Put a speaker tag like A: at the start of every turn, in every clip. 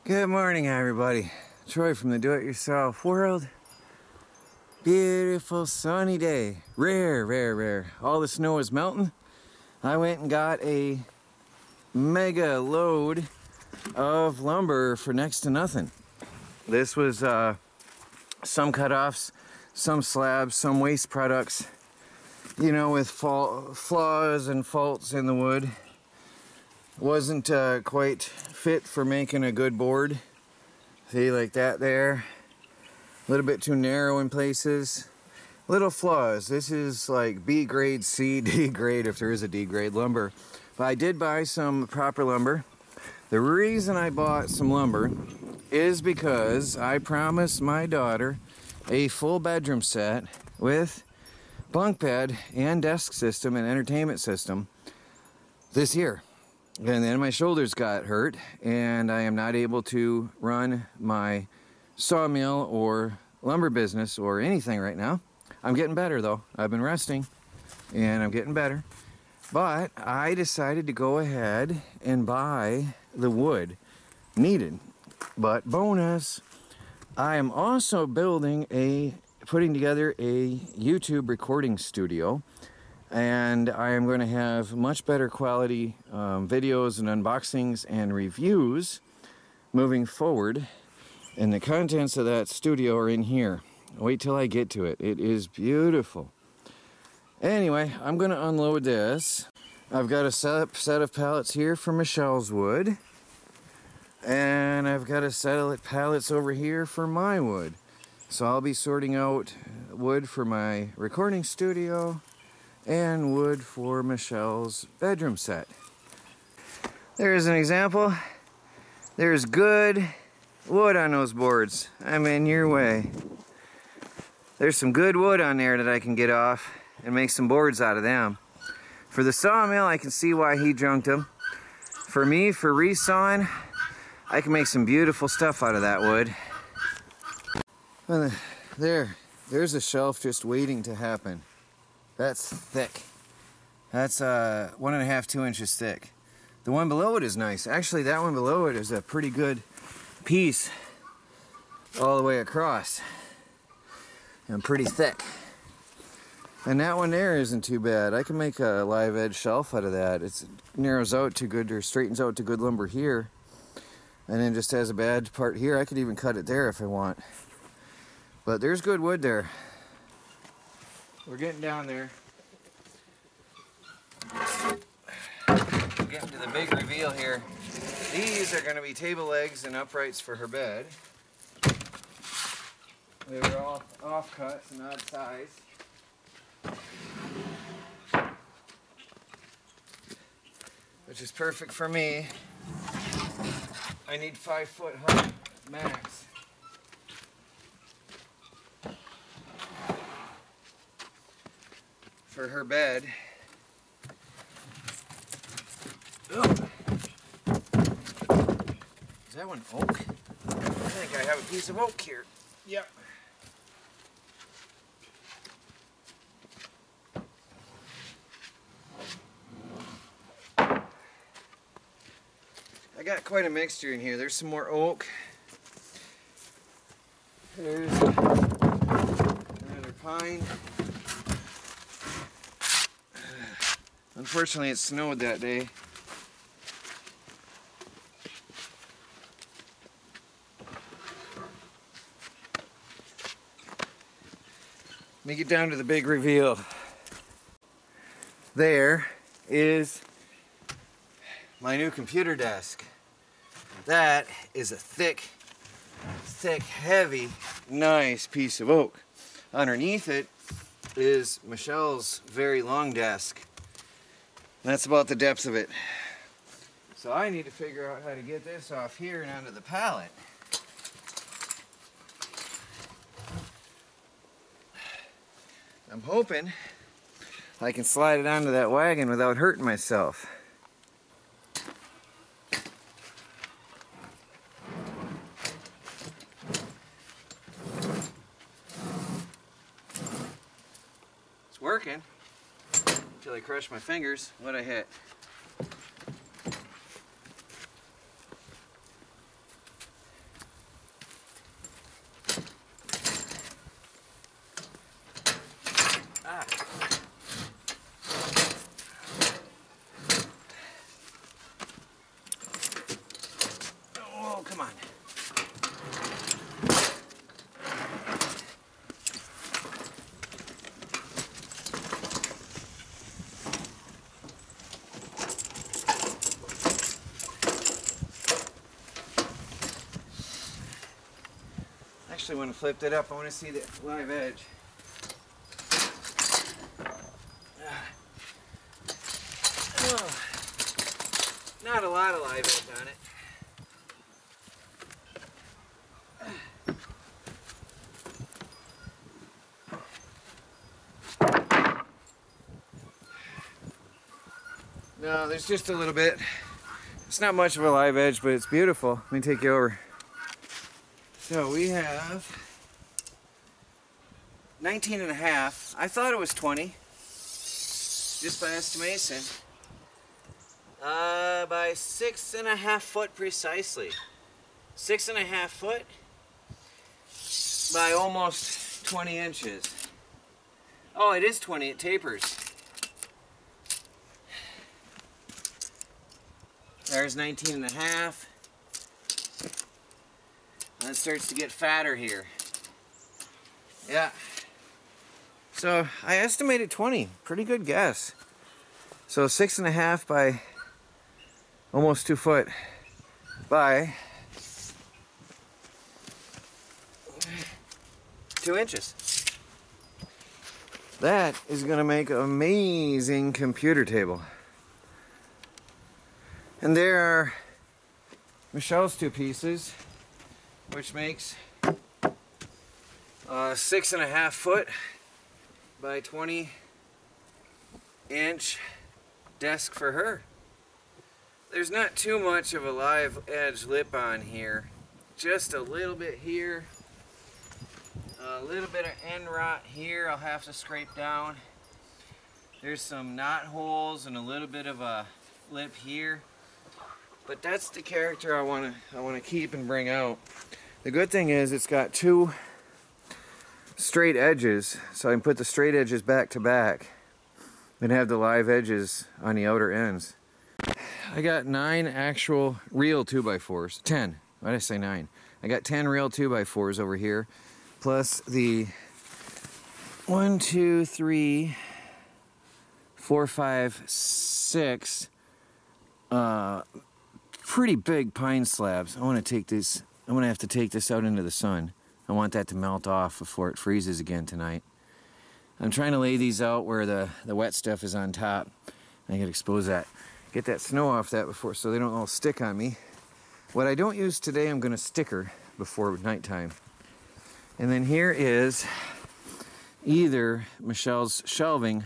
A: Good morning, everybody. Troy from the Do-It-Yourself world. Beautiful sunny day. Rare. All the snow is melting. I went and got a mega load of lumber for next to nothing. This was some cutoffs, some slabs, some waste products, you know, with flaws and faults in the wood. Wasn't quite fit for making a good board. See, like that there. A little bit too narrow in places. Little flaws. This is like B grade, C, D grade, if there is a D grade lumber. But I did buy some proper lumber. The reason I bought some lumber is because I promised my daughter a full bedroom set with bunk bed and desk system and entertainment system this year. And then my shoulders got hurt and I am not able to run my sawmill or lumber business or anything right now. I'm getting better though. I've been resting and I'm getting better. But I decided to go ahead and buy the wood needed. But bonus, I am also putting together a YouTube recording studio. And I am going to have much better quality videos and unboxings and reviews moving forward. And the contents of that studio are in here. Wait till I get to it. It is beautiful. Anyway, I'm going to unload this. I've got a set of pallets here for Michelle's wood. And I've got a set of pallets over here for my wood. So I'll be sorting out wood for my recording studio and wood for Michelle's bedroom set. There's an example. There's good wood on those boards. I'm in your way. There's some good wood on there that I can get off and make some boards out of them. For the sawmill, I can see why he junked them. For me, for resawing, I can make some beautiful stuff out of that wood. There's a shelf just waiting to happen. That's thick. That's 1.5 to 2 inches thick. The one below it is nice. Actually, that one below it is a pretty good piece all the way across. And pretty thick. And that one there isn't too bad. I can make a live edge shelf out of that. It narrows out to good, or straightens out to good lumber here. And then just has a bad part here. I could even cut it there if I want. But there's good wood there. We're getting down there. We're getting to the big reveal here. These are going to be table legs and uprights for her bed. They were all offcuts and odd size. Which is perfect for me. I need 5 foot height max. For her bed. Oh. Is that one oak? I think I have a piece of oak here. Yep. I got quite a mixture in here. There's some more oak. There's another pine. Unfortunately, it snowed that day. Let me get down to the big reveal. There is my new computer desk. That is a thick, heavy, nice piece of oak. Underneath it is Michelle's very long desk. That's about the depth of it. So I need to figure out how to get this off here and onto the pallet. I'm hoping I can slide it onto that wagon without hurting myself. It's working. Until I crush my fingers. What I hit. actually want to flip it up. I want to see the live edge. Oh, not a lot of live edge on it. No, there's just a little bit. It's not much of a live edge, but it's beautiful. Let me take you over. So we have 19.5. I thought it was 20, just by estimation. By 6.5 foot precisely. 6.5 foot by almost 20 inches. Oh, it is 20, it tapers. There's 19.5. And it starts to get fatter here. Yeah. So I estimated 20. Pretty good guess. So 6.5 by almost 2 foot by 2 inches. That is going to make an amazing computer table. And there are Michelle's 2 pieces, which makes 6.5 foot by 20 inch desk for her. There's not too much of a live edge lip on here. Just a little bit here. A little bit of end rot here I'll have to scrape down. There's some knot holes and a little bit of a lip here. But that's the character I want to keep and bring out. The good thing is it's got 2 straight edges, so I can put the straight edges back to back and have the live edges on the outer ends. I got 9 actual real 2x4s. 10. Why did I say 9? I got 10 real 2x4s over here, plus the 1, 2, 3, 4, 5, 6 pretty big pine slabs. I want to take this, I'm going to have to take this out into the sun. I want that to melt off before it freezes again tonight. I'm trying to lay these out where the wet stuff is on top. I can expose that. Get that snow off that before so they don't all stick on me. What I don't use today, I'm going to sticker before nighttime. And then here is either Michelle's shelving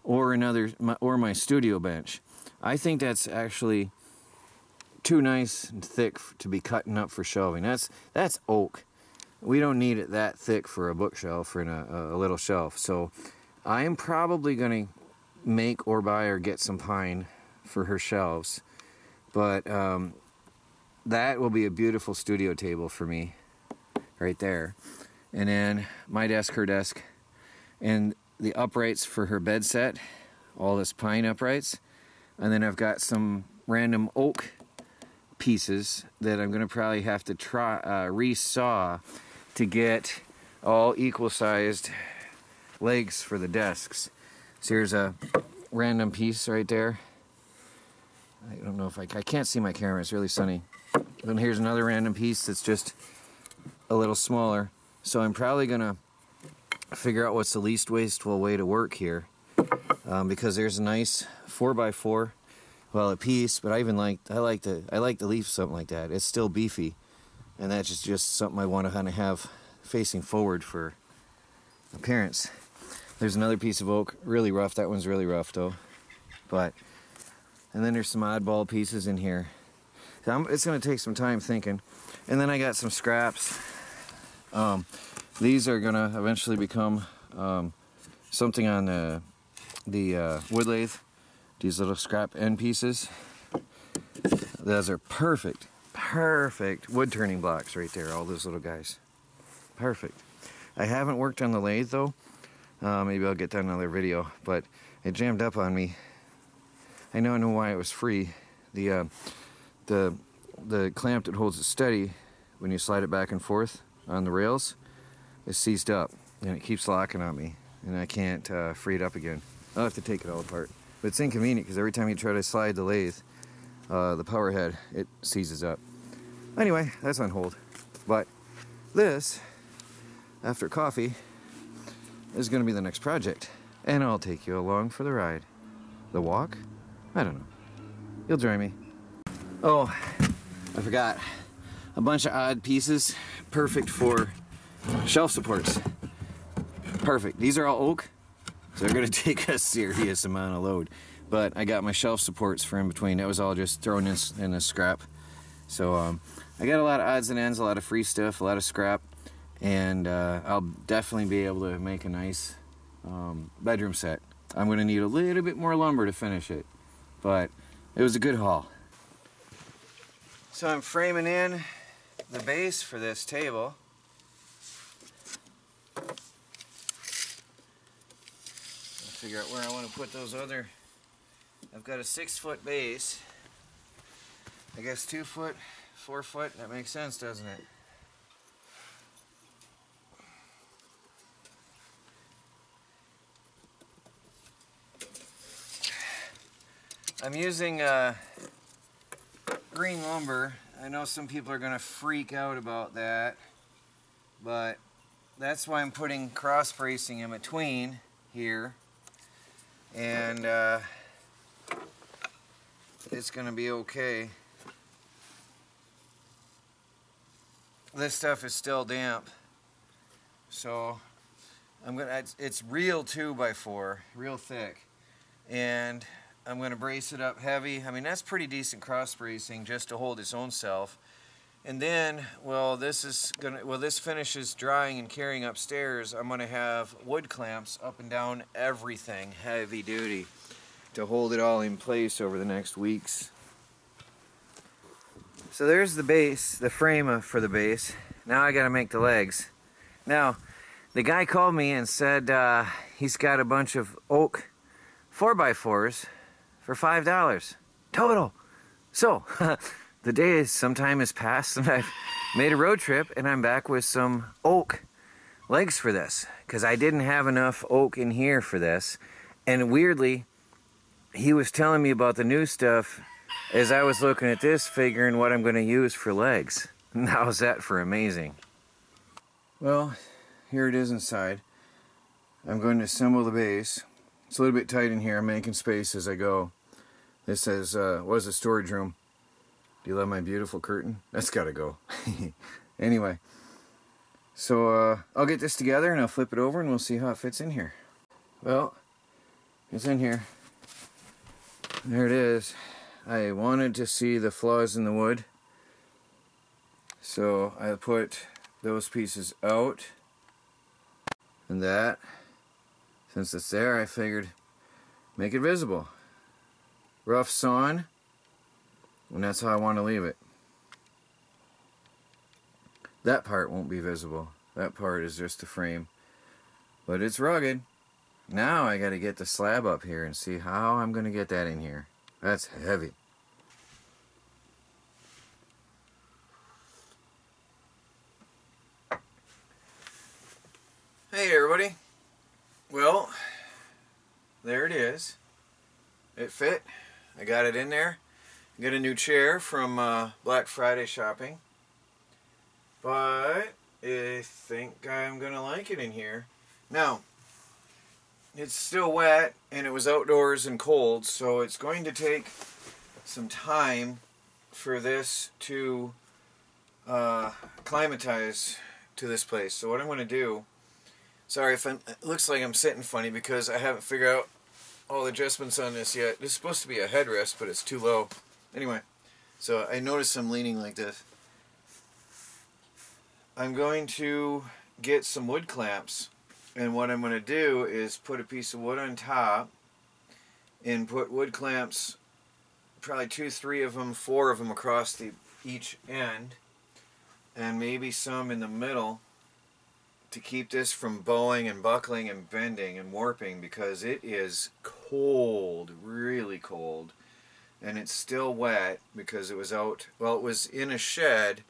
A: or my studio bench. I think that's actually too nice and thick to be cutting up for shelving. That's oak. We don't need it that thick for a bookshelf or in a little shelf. So I am probably going to make or buy or get some pine for her shelves. But that will be a beautiful studio table for me right there. And then my desk, her desk, and the uprights for her bed set, all this pine uprights. And then I've got some random oak pieces that I'm going to probably have to try re-saw to get all equal sized legs for the desks. So here's a random piece right there. I don't know if I can't see my camera, it's really sunny. Then here's another random piece that's just a little smaller. So I'm probably gonna figure out what's the least wasteful way to work here, because there's a nice 4x4, well, a piece, but I like to leave something like that. It's still beefy, and that's just something I want to kind of have facing forward for appearance. There's another piece of oak, really rough. That one's really rough though, and then there's some oddball pieces in here. So it's going to take some time thinking. And then I got some scraps. These are going to eventually become something on the wood lathe. These little scrap end pieces. Those are perfect wood turning blocks right there, all those little guys. Perfect. I haven't worked on the lathe though. Maybe I'll get that in another video, but it jammed up on me. I know why it was free. The clamp that holds it steady when you slide it back and forth on the rails is seized up, and it keeps locking on me, and I can't free it up again. I'll have to take it all apart. But it's inconvenient because every time you try to slide the lathe, the power head, it seizes up. Anyway, that's on hold. But this after coffee is going to be the next project. And I'll take you along for the ride. The walk? I don't know. You'll join me. Oh, I forgot. A bunch of odd pieces, perfect for shelf supports. Perfect. These are all oak, so they're going to take a serious amount of load. But I got my shelf supports for in between. That was all just thrown in a scrap. So I got a lot of odds and ends, a lot of free stuff, a lot of scrap. And I'll definitely be able to make a nice bedroom set. I'm going to need a little bit more lumber to finish it. But it was a good haul. So I'm framing in the base for this table. Figure out where I want to put those other. I've got a 6-foot base. I guess 2 foot, 4 foot. That makes sense, doesn't it? I'm using green lumber. I know some people are going to freak out about that, but that's why I'm putting cross bracing in between here. And it's going to be okay. This stuff is still damp, so I'm gonna. It's real 2x4, real thick, and I'm gonna brace it up heavy. I mean, that's pretty decent cross bracing just to hold its own self. And then, well, this finishes drying and carrying upstairs. I'm gonna have wood clamps up and down everything, heavy duty, to hold it all in place over the next weeks. So there's the base, the frame for the base. Now I gotta make the legs. Now, the guy called me and said he's got a bunch of oak 4x4s for $5 total. So, the day is sometime has passed and I've made a road trip and I'm back with some oak legs for this, because I didn't have enough oak in here for this. And weirdly, he was telling me about the new stuff as I was looking at this, figuring what I'm going to use for legs. And how's that for amazing? Well, here it is inside. I'm going to assemble the base. It's a little bit tight in here. I'm making space as I go. This says, was a storage room. Do you love my beautiful curtain? That's got to go. Anyway, so I'll get this together and I'll flip it over and we'll see how it fits in here. Well, it's in here. There it is. I wanted to see the flaws in the wood, so I put those pieces out, and that, since it's there, I figured make it visible. Rough sawn, and that's how I want to leave it. That part won't be visible. That part is just a frame, but it's rugged. Now I got to get the slab up here and see how I'm going to get that in here. That's heavy. Hey everybody. Well, there it is. It fit. I got it in there. I got a new chair from Black Friday shopping. But I think I'm going to like it in here. Now, it's still wet and it was outdoors and cold, so it's going to take some time for this to acclimatize to this place. So what I'm going to do, sorry if it looks like I'm sitting funny because I haven't figured out all the adjustments on this yet. This is supposed to be a headrest, but it's too low. Anyway, so I notice I'm leaning like this. I'm going to get some wood clamps. And what I'm going to do is put a piece of wood on top and put wood clamps, probably 2, 3 of them, 4 of them across each end, and maybe some in the middle to keep this from bowing and buckling and bending and warping, because it is cold, really cold, and it's still wet because it was out, well, it was in a shed,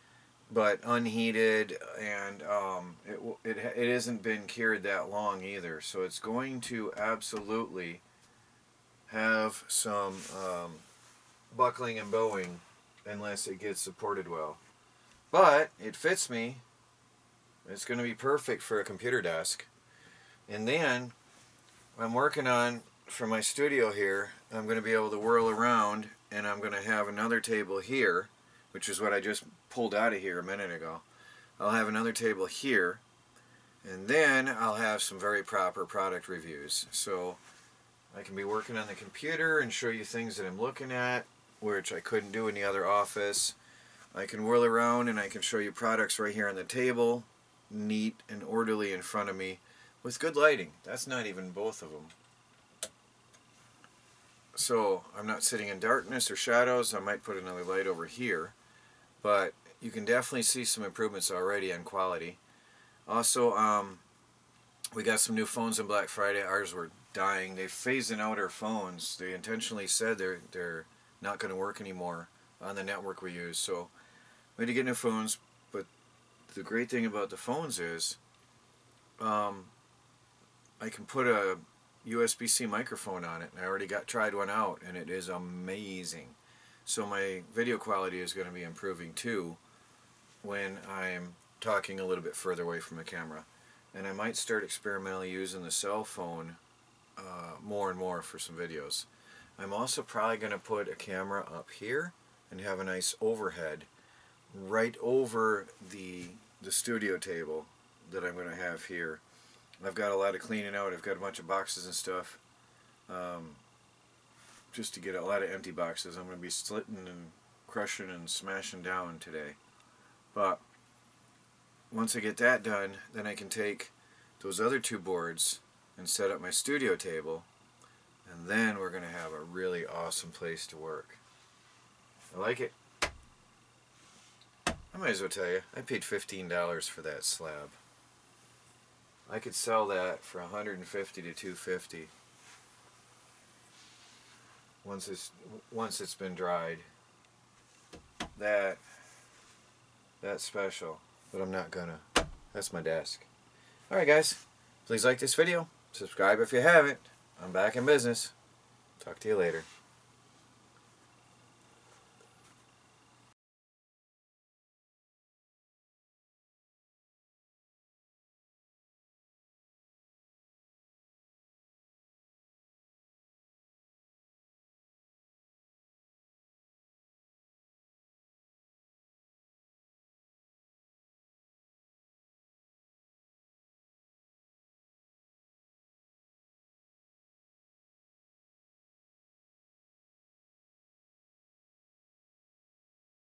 A: but unheated, and it hasn't been cured that long either, so it's going to absolutely have some buckling and bowing unless it gets supported well. But it fits me It's going to be perfect for a computer desk. And then I'm working on, for my studio here, I'm going to be able to whirl around, and I'm going to have another table here, which is what I just pulled out of here a minute ago. I'll have another table here, and then I'll have some very proper product reviews. So I can be working on the computer and show you things that I'm looking at, which I couldn't do in the other office. I can whirl around and I can show you products right here on the table, neat and orderly in front of me, with good lighting. That's not even both of them. So I'm not sitting in darkness or shadows. I might put another light over here, but you can definitely see some improvements already on quality. Also, we got some new phones on Black Friday. Ours were dying. They're phasing out our phones. They intentionally said they're not going to work anymore on the network we use. So we had to get new phones. But the great thing about the phones is I can put a USB-C microphone on it. And I already tried one out, and it is amazing. So my video quality is going to be improving too when I'm talking a little bit further away from the camera. And I might start experimentally using the cell phone more and more for some videos. I'm also probably going to put a camera up here and have a nice overhead right over the studio table that I'm going to have here. I've got a lot of cleaning out. I've got a bunch of boxes and stuff. Just to get a lot of empty boxes. I'm going to be slitting and crushing and smashing down today. But once I get that done, then I can take those other two boards and set up my studio table, and then we're going to have a really awesome place to work. I like it. I might as well tell you, I paid $15 for that slab. I could sell that for $150 to $250 once it's been dried. That's special, but I'm not gonna. That's my desk. Alright guys, please like this video, subscribe if you haven't. I'm back in business. Talk to you later.